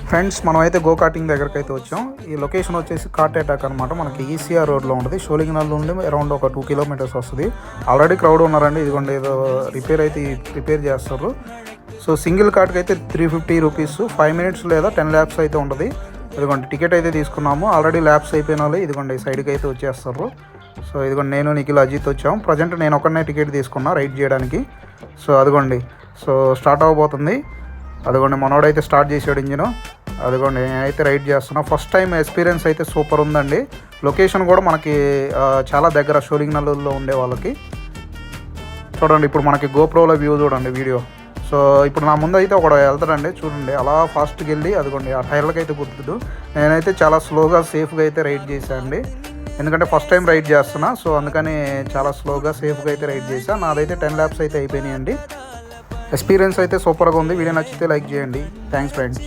Friends మనమైతే go karting దగ్గరికి అయితే వచ్చాం. ఈ లొకేషన్ వచ్చేసి కార్ట్ అటాక్ అనమాట. మనకి ఈసీఆర్ రోడ్లో ఉంటుంది. షోలింగనల్ నుండి అరౌండ్ ఒక 2 కిలోమీటర్స్ వస్తుంది. ఆల్రెడీ క్రౌడ్ ఉన్నారండి. ఇదిగోండి ఏదో రిపేర్ చేస్తారు. సో సింగిల్ కార్ట్కి అయితే 350 రూపీస్, 5 మినిట్స్ లేదా 10 ల్యాబ్స్ అయితే ఉంటుంది. ఇదిగోండి టికెట్ అయితే తీసుకున్నాము. ఆల్రెడీ ల్యాబ్స్ అయిపోయిన వాళ్ళు ఇదిగోండి సైడ్కి అయితే వచ్చేస్తారు. సో ఇదిగోండి నేను నిఖిల్ అజిత్ వచ్చాం. ప్రజెంట్ నేను ఒక్కడనే టికెట్ తీసుకున్నా రైడ్ చేయడానికి. సో అదిగోండి సో స్టార్ట్ అవ్వబోతుంది. అదిగోండి మనోడైతే స్టార్ట్ చేసాడు ఇంజిన్. అదిగోండి నేనైతే రైడ్ చేస్తున్నా. ఫస్ట్ టైం ఎక్స్పీరియన్స్ అయితే సూపర్ ఉందండి. లొకేషన్ కూడా మనకి చాలా దగ్గర షోలింగనల్లూరులో ఉండే వాళ్ళకి. చూడండి ఇప్పుడు మనకి గోప్రోలో వ్యూ చూడండి వీడియో. సో ఇప్పుడు నా ముందు అయితే ఒకడు వెళ్తాడండి చూడండి, అలా ఫాస్ట్కి వెళ్ళి అదిగోండి ఆ టైర్లకి అయితే గుర్తుడు. నేనైతే చాలా స్లోగా సేఫ్గా అయితే రైడ్ చేశాను అండి. ఎందుకంటే ఫస్ట్ టైం రైడ్ చేస్తున్నా. సో అందుకని చాలా స్లోగా సేఫ్గా అయితే రైడ్ చేశాను. నాదైతే 10 ల్యాబ్స్ అయితే అయిపోయినాయండి. ఎక్స్పీరియన్స్ అయితే సూపర్గా ఉంది. వీడియో నచ్చితే లైక్ చేయండి. Thanks friends.